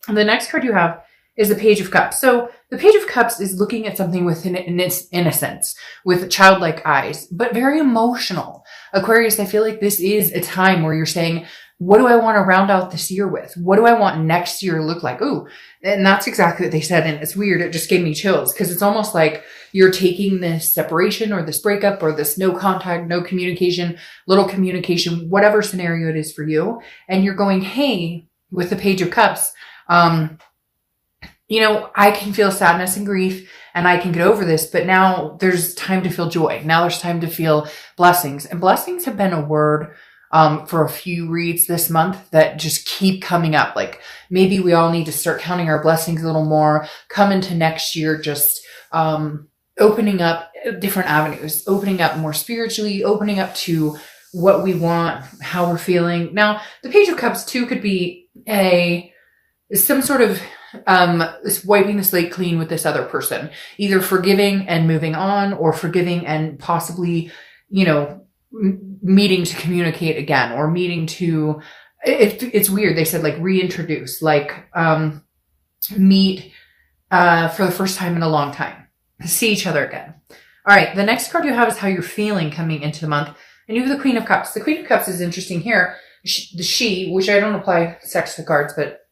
The next card you have is the Page of Cups. So the Page of Cups is looking at something with an innocence, with childlike eyes, but very emotional. Aquarius, I feel like this is a time where you're saying, what do I want to round out this year with? What do I want next year to look like? Ooh, and that's exactly what they said. And it's weird. It just gave me chills because it's almost like you're taking this separation or this breakup or this no contact, no communication, little communication, whatever scenario it is for you. And you're going, hey, with the Page of Cups, I can feel sadness and grief and I can get over this, but now there's time to feel joy. Now there's time to feel blessings. And blessings have been a word for a few reads this month that just keep coming up. Like maybe we all need to start counting our blessings a little more, come into next year, just opening up different avenues, opening up more spiritually, opening up to what we want, how we're feeling. Now, the Page of Cups too could be some sort of wiping the slate clean with this other person, either forgiving and moving on or forgiving and possibly, meeting to communicate again or meeting to, it's weird. They said like reintroduce, like, meet, for the first time in a long time, see each other again. All right. The next card you have is how you're feeling coming into the month. And you have the Queen of Cups. The Queen of Cups is interesting here. She, which I don't apply sex to cards, but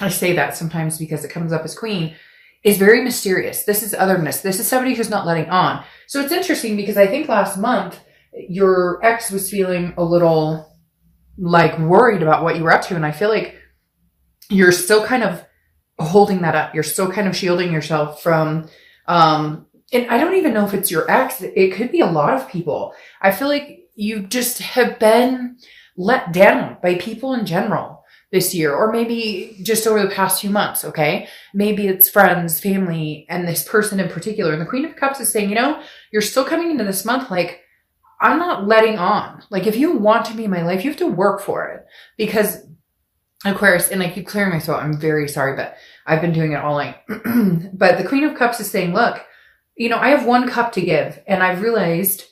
I say that sometimes because it comes up as queen, is very mysterious. This is otherness. This is somebody who's not letting on. So it's interesting because I think last month your ex was feeling a little like worried about what you were up to. And I feel like you're still kind of holding that up. You're still kind of shielding yourself from, and I don't even know if it's your ex. It could be a lot of people. I feel like you just have been let down by people in general this year, or maybe just over the past few months. Okay. Maybe it's friends, family, and this person in particular. And the Queen of Cups is saying, you're still coming into this month. Like, I'm not letting on. Like, if you want to be in my life, you have to work for it, because Aquarius, and I keep clearing my throat. I'm very sorry, but I've been doing it all night. But the Queen of Cups is saying, look, I have one cup to give. And I've realized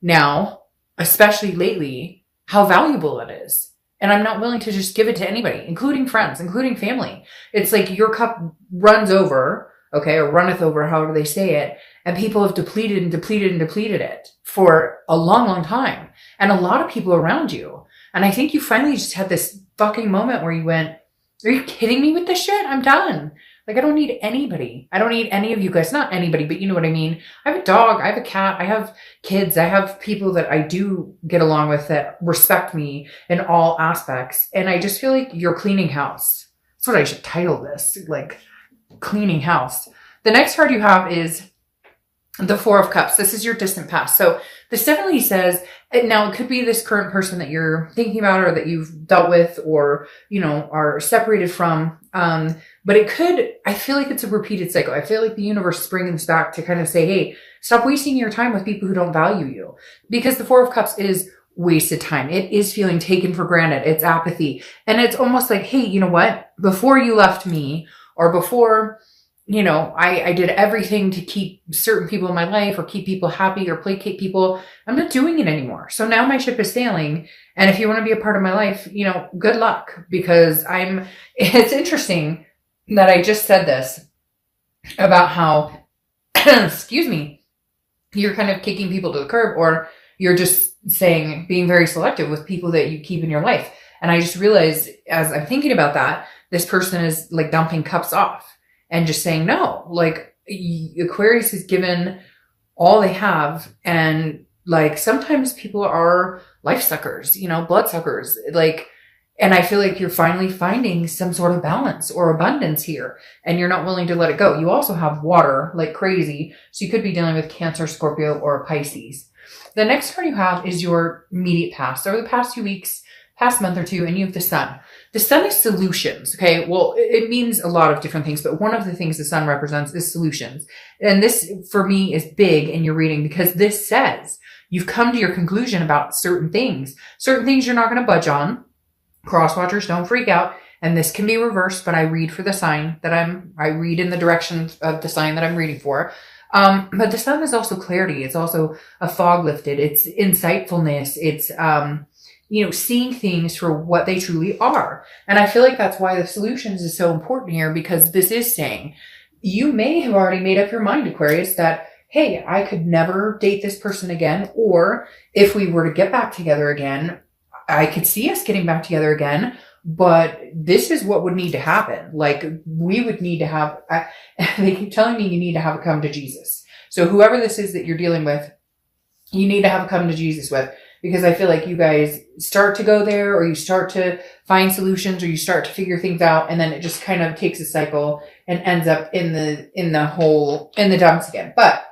now, especially lately, how valuable it is. And I'm not willing to just give it to anybody, including friends, including family. It's like your cup runs over, okay, or runneth over, however they say it. And people have depleted and depleted and depleted it for a long, long time. And a lot of people around you. And I think you finally just had this fucking moment where you went, are you kidding me with this shit? I'm done. Like, I don't need anybody. I don't need any of you guys. Not anybody, but you know what I mean? I have a dog. I have a cat. I have kids. I have people that I do get along with that respect me in all aspects. And I just feel like you're cleaning house. That's what I should title this, like cleaning house. The next card you have is the Four of Cups. This is your distant past. So this definitely says, now it could be this current person that you're thinking about or that you've dealt with or, are separated from. But it could, I feel like it's a repeated cycle. I feel like the universe is bringing this back to kind of say, hey, stop wasting your time with people who don't value you, because the Four of Cups is wasted time. It is feeling taken for granted. It's apathy. And it's almost like, hey, you know what? Before you left me, or before, I did everything to keep certain people in my life or keep people happy or placate people. I'm not doing it anymore. So now my ship is sailing. And if you want to be a part of my life, good luck, because it's interesting that I just said this about how, excuse me, you're kind of kicking people to the curb, or you're just saying, being very selective with people that you keep in your life. And I just realized as I'm thinking about that, this person is like dumping cups off. And just saying no, like Aquarius is given all they have. And like, sometimes people are life suckers, blood suckers. And I feel like you're finally finding some sort of balance or abundance here, and you're not willing to let it go. You also have water like crazy. So you could be dealing with Cancer, Scorpio, or Pisces. The next card you have is your immediate past. Over the past few weeks, past month or two, and you have the Sun. The Sun is solutions. Okay. Well, it means a lot of different things, but one of the things the Sun represents is solutions. And this for me is big in your reading, because this says you've come to your conclusion about certain things you're not going to budge on. Cross watchers, don't freak out. And this can be reversed, but I read for the sign that I read in the direction of the sign that I'm reading for. But the Sun is also clarity. It's also a fog lifted. It's insightfulness. It's, seeing things for what they truly are. And I feel like that's why the solutions is so important here, because this is saying you may have already made up your mind, Aquarius, that, hey, I could never date this person again. Or if we were to get back together again, I could see us getting back together again, but this is what would need to happen. Like, we would need to have, they keep telling me you need to have a come to Jesus. So whoever this is that you're dealing with, you need to have a come to Jesus with, because I feel like you guys start to go there, or you start to find solutions, or you start to figure things out, and then it just kind of takes a cycle and ends up in the dumps again. But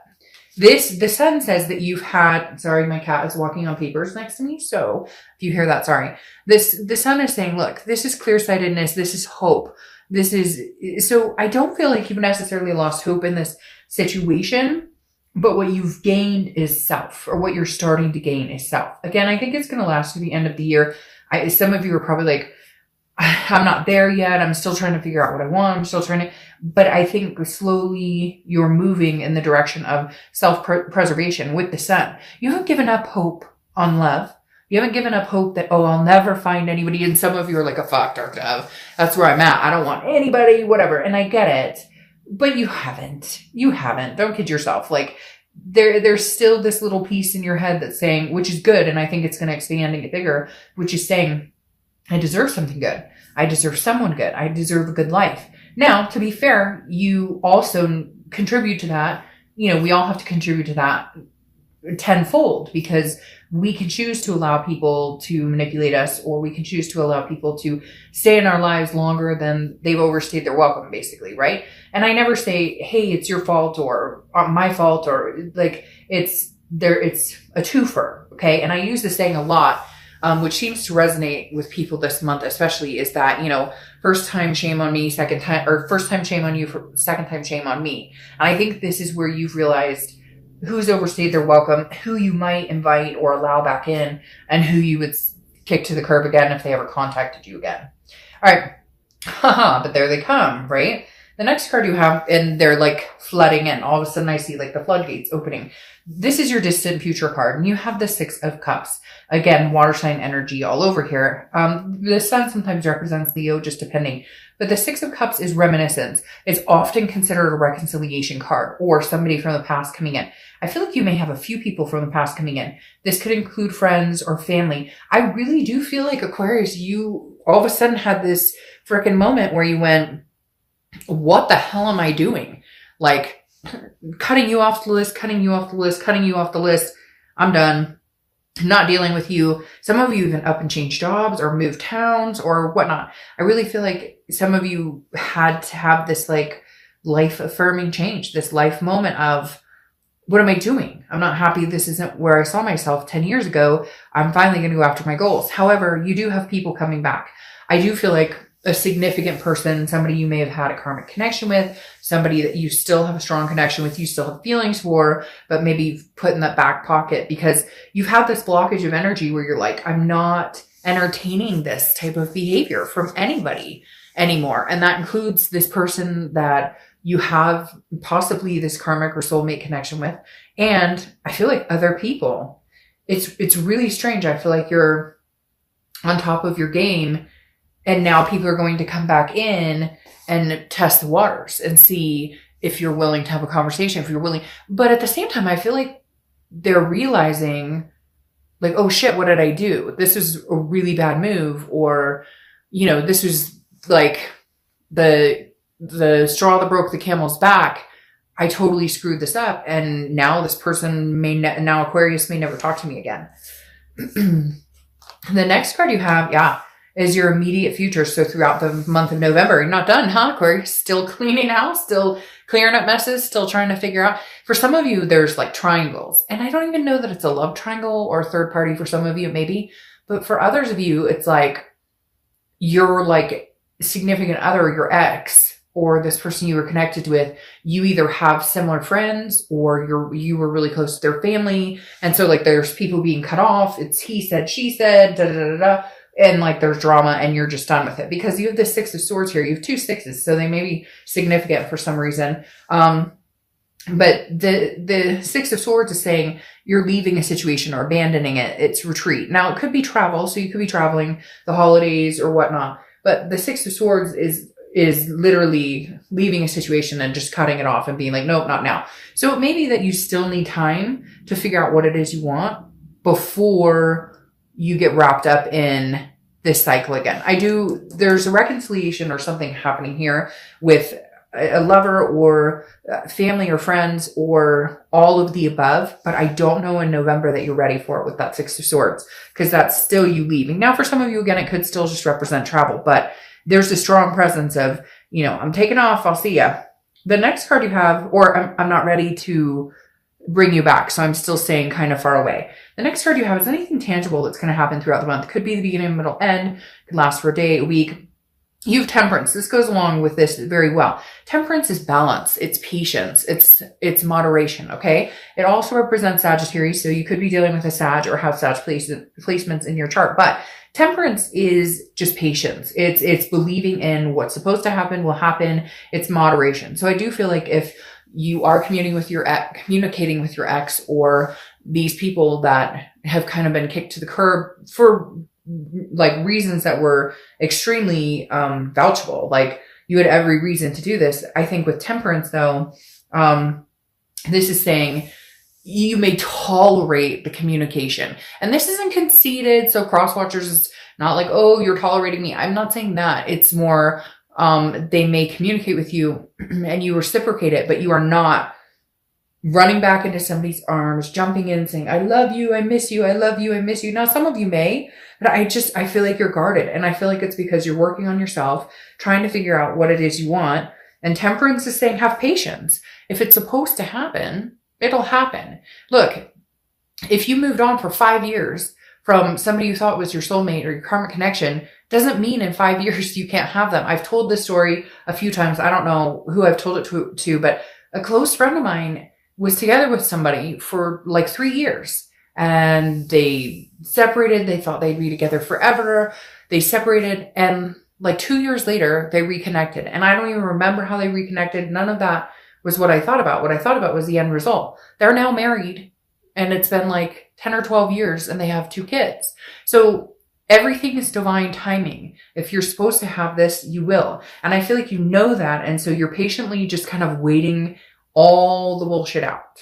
the sun says that you've had, sorry, my cat is walking on papers next to me. So if you hear that, sorry. The sun is saying, look, this is clear-sightedness. This is hope. So I don't feel like you've necessarily lost hope in this situation, but what you've gained is self, or what you're starting to gain is self. Again, I think it's going to last to the end of the year. Some of you are probably like, I'm not there yet. I'm still trying to figure out what I want. I'm still trying to, but I think slowly you're moving in the direction of self-preservation with the sun. You haven't given up hope on love. You haven't given up hope that, oh, I'll never find anybody. And some of you are like, a fuck, Dark Dove. That's where I'm at. I don't want anybody, whatever. And I get it, but you haven't. Don't kid yourself. Like, there's still this little piece in your head that's saying, which is good. And I think it's going to expand and get bigger, which is saying, I deserve something good. I deserve someone good. I deserve a good life. Now, to be fair, you also contribute to that. We all have to contribute to that tenfold, because we can choose to allow people to manipulate us, or we can choose to allow people to stay in our lives longer than they've overstayed their welcome, basically, right? And I never say, hey, it's your fault or my fault, or like it's a twofer, okay? And I use this saying a lot, which seems to resonate with people this month, especially, is that, first time shame on me, first time shame on you, second time shame on me. And I think this is where you've realized who's overstayed their welcome, who you might invite or allow back in, and who you would kick to the curb again if they ever contacted you again. All right. But there they come, right? The next card you have, and they're like flooding in. All of a sudden I see like the floodgates opening. This is your distant future card, and you have the Six of Cups. Again, water sign energy all over here. The sun sometimes represents Leo, just depending. But the Six of Cups is reminiscence. It's often considered a reconciliation card, or somebody from the past coming in. I feel like you may have a few people from the past coming in. This could include friends or family. I really do feel like, Aquarius, you all of a sudden had this freaking moment where you went, what the hell am I doing? Like, cutting you off the list. I'm done. Not dealing with you. Some of you even up and changed jobs or moved towns or whatnot. I really feel like some of you had to have this like life affirming change, this life moment of, what am I doing? I'm not happy. This isn't where I saw myself 10 years ago. I'm finally going to go after my goals. However, you do have people coming back. I do feel like a significant person, somebody you may have had a karmic connection with, somebody that you still have a strong connection with, you still have feelings for, but maybe you've put in that back pocket because you've had this blockage of energy where you're like, I'm not entertaining this type of behavior from anybody anymore. And that includes this person that you have possibly this karmic or soulmate connection with. And I feel like other people, it's really strange. I feel like you're on top of your game, and now people are going to come back in and test the waters and see if you're willing to have a conversation, if you're willing. But at the same time, I feel like they're realizing like, oh shit, what did I do? This is a really bad move. Or, this was like the straw that broke the camel's back. I totally screwed this up. And now this person now Aquarius may never talk to me again. The next card you have, is your immediate future. So throughout the month of November, you're not done, huh, Aquarius? Still cleaning house, still clearing up messes, still trying to figure out. For some of you, there's like triangles. And I don't even know that it's a love triangle or a third party. For some of you, maybe. But for others of you, it's like your like significant other, your ex, or this person you were connected with, you either have similar friends or you were really close to their family. And so like there's people being cut off. It's he said, she said, da da da da. And like there's drama and you're just done with it because you have the Six of Swords here. You have two sixes. So they may be significant for some reason. But the Six of Swords is saying you're leaving a situation or abandoning it. It's retreat. Now, it could be travel. So you could be traveling the holidays or whatnot. But the Six of Swords is literally leaving a situation and just cutting it off and being like, nope, not now. So it may be that you still need time to figure out what it is you want before you get wrapped up in this cycle again. There's a reconciliation or something happening here with a lover or family or friends or all of the above, but I don't know in November that you're ready for it with that Six of Swords, because that's still you leaving. Now, for some of you, again, it could still just represent travel, but there's a strong presence of, I'm taking off, I'll see ya. The next card you have, or I'm not ready to bring you back, so I'm still staying kind of far away. The next card you have is anything tangible that's going to happen throughout the month. Could be the beginning, middle, end, could last for a day, a week. You have Temperance. This goes along with this very well. Temperance is balance. It's patience. It's moderation. Okay. It also represents Sagittarius. So you could be dealing with a Sag or have Sag placements in your chart, but Temperance is just patience. It's believing in what's supposed to happen will happen. It's moderation. So I do feel like if you are communicating with your ex or these people that have kind of been kicked to the curb for like reasons that were extremely vouchable, like you had every reason to do this. I think with Temperance though, this is saying you may tolerate the communication, and this isn't conceited. So cross watchers is not like, oh, you're tolerating me. I'm not saying that. It's more, they may communicate with you and you reciprocate it, but you are not running back into somebody's arms, jumping in saying, I love you, I miss you, I love you, I miss you. Now, some of you may, but I feel like you're guarded. And I feel like it's because you're working on yourself, trying to figure out what it is you want. And Temperance is saying, have patience. If it's supposed to happen, it'll happen. Look, if you moved on for 5 years from somebody you thought was your soulmate or your karmic connection, doesn't mean in 5 years you can't have them. I've told this story a few times. I don't know who I've told it to, but a close friend of mine was together with somebody for like 3 years and they separated. They thought they'd be together forever. They separated and like 2 years later, they reconnected. And I don't even remember how they reconnected. None of that was what I thought about. What I thought about was the end result. They're now married and it's been like 10 or 12 years and they have 2 kids. So everything is divine timing. If you're supposed to have this, you will. And I feel like you know that. And so you're patiently just kind of waiting all the bullshit out.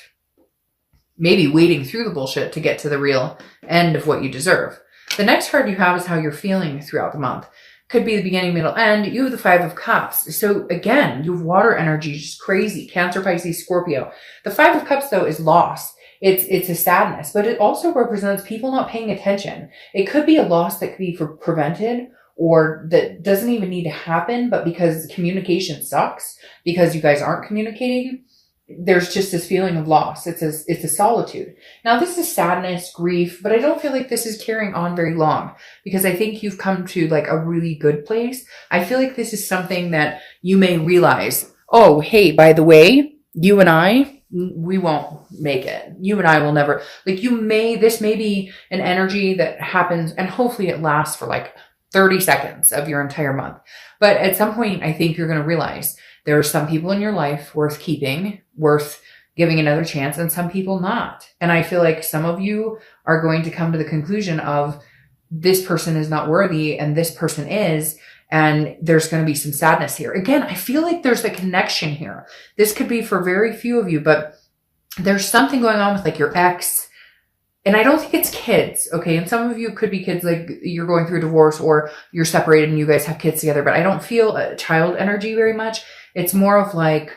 Maybe wading through the bullshit to get to the real end of what you deserve. The next card you have is how you're feeling throughout the month. Could be the beginning, middle, end. You have the 5 of Cups. So again, you have water energy, just crazy. Cancer, Pisces, Scorpio. The 5 of Cups though is loss. It's a sadness, but it also represents people not paying attention. It could be a loss that could be prevented or that doesn't even need to happen, but because communication sucks, because you guys aren't communicating, there's just this feeling of loss. It's a solitude. Now this is sadness, grief, but I don't feel like this is carrying on very long because I think you've come to like a really good place. I feel like this is something that you may realize, oh, hey, by the way, you and I, we won't make it. You and I will never, like this may be an energy that happens and hopefully it lasts for like 30 seconds of your entire month. But at some point, I think you're going to realize there are some people in your life worth keeping, worth giving another chance, and some people not. And I feel like some of you are going to come to the conclusion of this person is not worthy and this person is, and there's going to be some sadness here. Again, I feel like there's a connection here. This could be for very few of you, but there's something going on with like your ex. And I don't think it's kids, okay? And some of you could be kids, like you're going through a divorce or you're separated and you guys have kids together, but I don't feel a child energy very much. It's more of like,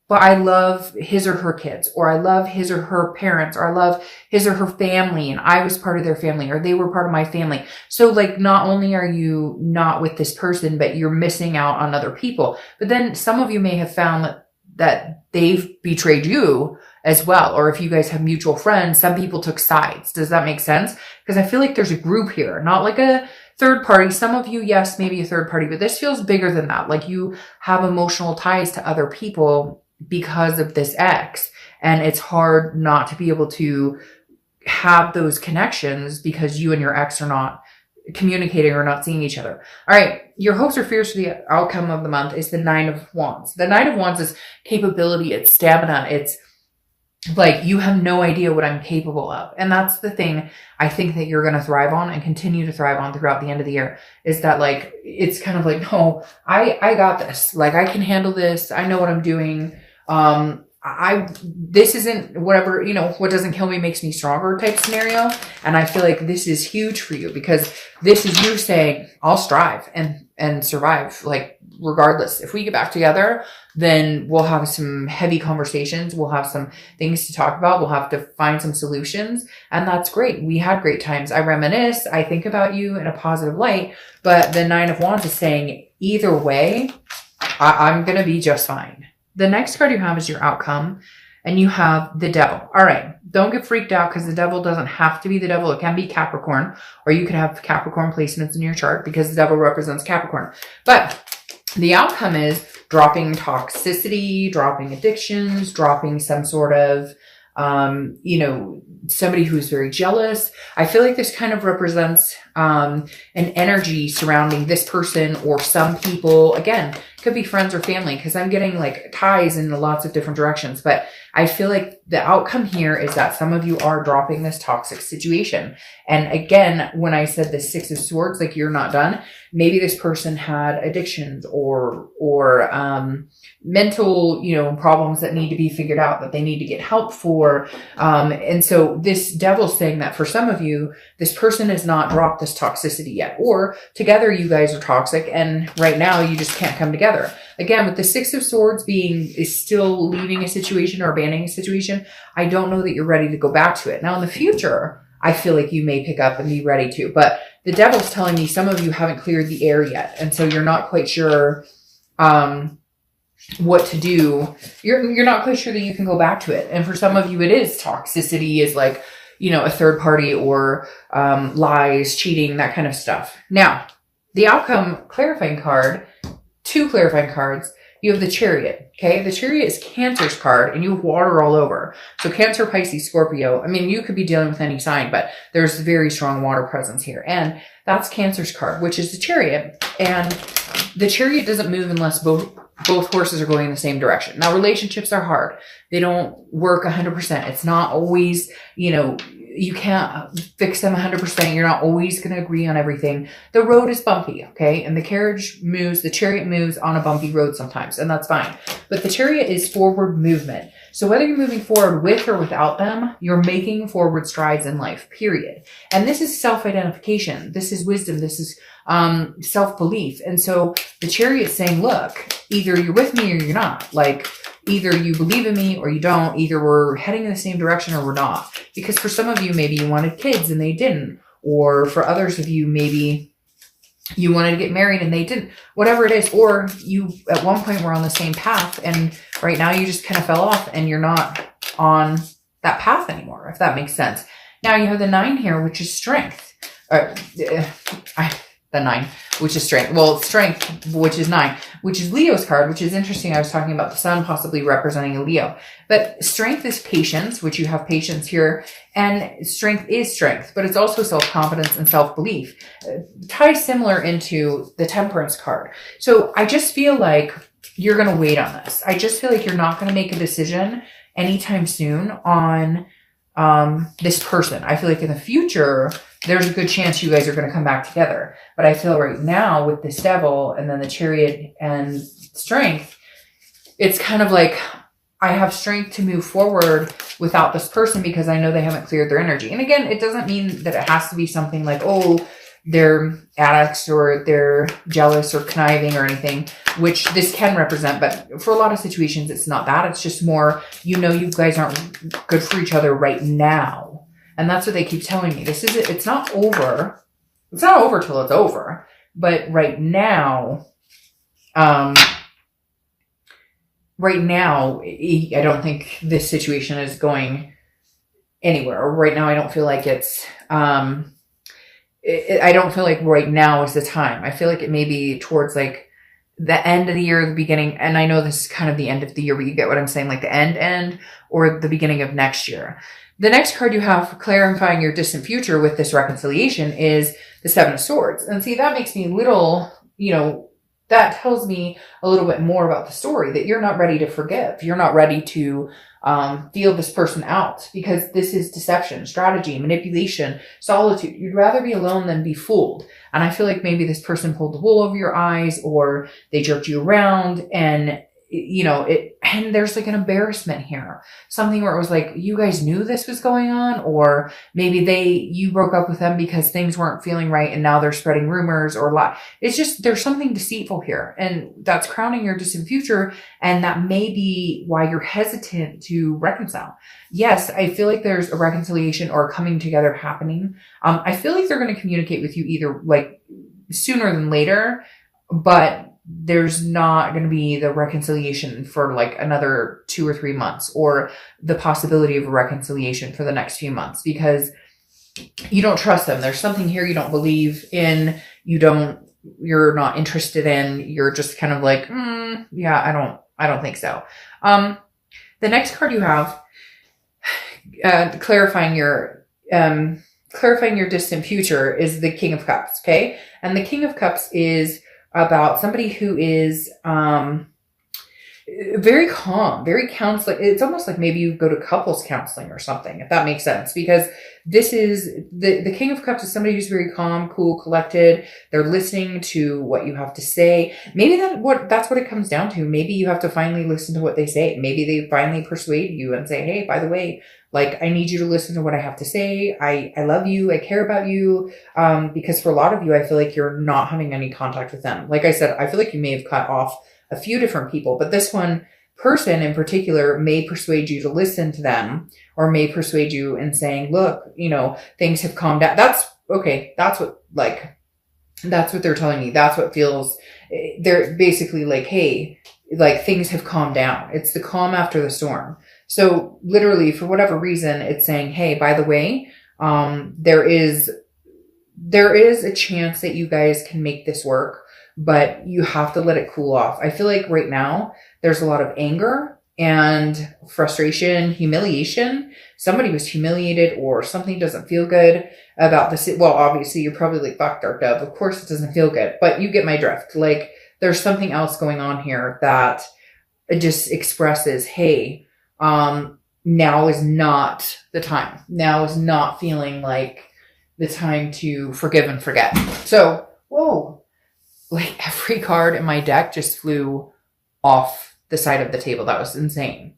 but I love his or her kids, or I love his or her parents, or I love his or her family, and I was part of their family, or they were part of my family. So like, not only are you not with this person, but you're missing out on other people. But then some of you may have found that they've betrayed you as well. Or if you guys have mutual friends, some people took sides. Does that make sense? Because I feel like there's a group here, not like a third party. Some of you, yes, maybe a third party, but this feels bigger than that. Like you have emotional ties to other people because of this ex. And it's hard not to be able to have those connections because you and your ex are not communicating or not seeing each other. All right. Your hopes or fears for the outcome of the month is the 9 of Wands. The 9 of Wands is capability. It's stamina. It's like, you have no idea what I'm capable of. And that's the thing I think that you're going to thrive on and continue to thrive on throughout the end of the year, is that, like, it's kind of like, no, I got this. Like, I can handle this. I know what I'm doing. This isn't whatever, what doesn't kill me makes me stronger type scenario. And I feel like this is huge for you, because this is you saying, I'll strive and survive. Like, regardless, if we get back together, then we'll have some heavy conversations. We'll have some things to talk about. We'll have to find some solutions. And that's great. We had great times. I reminisce. I think about you in a positive light. But the 9 of Wands is saying, either way, I'm going to be just fine. The next card you have is your outcome, and you have the Devil. All right. Don't get freaked out, because the Devil doesn't have to be the Devil. It can be Capricorn, or you could have Capricorn placements in your chart, because the Devil represents Capricorn. But the outcome is dropping toxicity, dropping addictions, dropping some sort of, somebody who's very jealous. I feel like this kind of represents an energy surrounding this person or some people. Again, could be friends or family, because I'm getting like ties in lots of different directions. But I feel like the outcome here is that some of you are dropping this toxic situation. And again, when I said the 6 of Swords, like, you're not done, maybe this person had addictions or mental, problems that need to be figured out, that they need to get help for. And so this Devil's saying that for some of you, this person has not dropped this toxicity yet, or together you guys are toxic, and right now you just can't come together. Again, with the 6 of Swords is still leaving a situation or abandoning a situation, I don't know that you're ready to go back to it. Now, in the future, I feel like you may pick up and be ready to, but the Devil's telling me some of you haven't cleared the air yet. And so you're not quite sure, what to do. You're not quite sure that you can go back to it. And for some of you, it is toxicity, is like, a third party, or lies, cheating, that kind of stuff. Now, the outcome clarifying card, 2 clarifying cards, you have the Chariot. Okay. The Chariot is Cancer's card, and you have water all over. So Cancer, Pisces, Scorpio. I mean, you could be dealing with any sign, but there's very strong water presence here. And that's Cancer's card, which is the Chariot. And the Chariot doesn't move unless both horses are going in the same direction. Now, relationships are hard. They don't work 100%. It's not always, you can't fix them 100%. You're not always going to agree on everything. The road is bumpy, okay? And the Chariot moves on a bumpy road sometimes, and that's fine. But the Chariot is forward movement. So whether you're moving forward with or without them, you're making forward strides in life, period. And this is self-identification. This is wisdom. This is self-belief. And so the Chariot's saying, look, either you're with me or you're not. Like, either you believe in me or you don't. Either we're heading in the same direction or we're not. Because for some of you, maybe you wanted kids and they didn't. Or for others of you, maybe you wanted to get married and they didn't. Whatever it is. Or you, at one point, were on the same path, and right now you just kind of fell off and you're not on that path anymore, if that makes sense. Now you have the 9 here, which is strength. The 9, which is strength. Well, strength, which is 9, which is Leo's card, which is interesting. I was talking about the sun possibly representing a Leo. But strength is patience, which you have patience here. And strength is strength, but it's also self-confidence and self-belief. Ties similar into the Temperance card. So I just feel like you're going to wait on this. I just feel like you're not going to make a decision anytime soon on this person. I feel like in the future, there's a good chance you guys are going to come back together. But I feel right now with this Devil and then the Chariot and strength, it's kind of like, I have strength to move forward without this person because I know they haven't cleared their energy. And again, it doesn't mean that it has to be something like, oh, they're addicts or they're jealous or conniving or anything, which this can represent. But for a lot of situations, it's not that. It's just more, you guys aren't good for each other right now. And that's what they keep telling me. It's not over. It's not over till it's over. But right now, I don't think this situation is going anywhere. Right now, I don't feel like it's, I don't feel like right now is the time. I feel like it may be towards like the end of the year, the beginning. And I know this is kind of the end of the year, but you get what I'm saying, like the end, or the beginning of next year. The next card you have for clarifying your distant future with this reconciliation is the 7 of Swords. And see, that makes me a little, that tells me a little bit more about the story, that you're not ready to forgive. You're not ready to feel this person out, because this is deception, strategy, manipulation, solitude. You'd rather be alone than be fooled. And I feel like maybe this person pulled the wool over your eyes, or they jerked you around, and and there's like an embarrassment here. Something where it was like, you guys knew this was going on, or maybe you broke up with them because things weren't feeling right and now they're spreading rumors or lie. It's just, there's something deceitful here, and that's crowning your distant future. And that may be why you're hesitant to reconcile. Yes, I feel like there's a reconciliation or coming together happening. I feel like they're going to communicate with you either like sooner than later, but there's not going to be the reconciliation for like another 2 or 3 months, or the possibility of a reconciliation for the next few months, because you don't trust them. There's something here you don't believe in. You're not interested in. You're just kind of like, yeah, I don't think so. The next card you have, clarifying your distant future, is the King of Cups. Okay. And the King of Cups is about somebody who is very calm, very counseling. It's almost like maybe you go to couples counseling or something, if that makes sense, because this is the King of Cups is somebody who's very calm, cool, collected. They're listening to what you have to say. Maybe that's what it comes down to. Maybe you have to finally listen to what they say. Maybe they finally persuade you and say, hey, by the way, like, I need you to listen to what I have to say. I love you. I care about you. Because for a lot of you, I feel like you're not having any contact with them. Like I said, I feel like you may have cut off a few different people, but this one person in particular may persuade you to listen to them, or may persuade you in saying, look, things have calmed down. That's okay. That's what they're telling me. That's what feels, they're basically like, hey, like, things have calmed down. It's the calm after the storm. So literally, for whatever reason, it's saying, hey, by the way, there is a chance that you guys can make this work, but you have to let it cool off. I feel like right now there's a lot of anger and frustration, humiliation. Somebody was humiliated, or something doesn't feel good about this. Well, obviously you're probably like, fuck, Dark Dove. Of course it doesn't feel good, but you get my drift. Like, there's something else going on here that it just expresses, hey, now is not the time. Now is not feeling like the time to forgive and forget. So, whoa, like every card in my deck just flew off the side of the table. That was insane.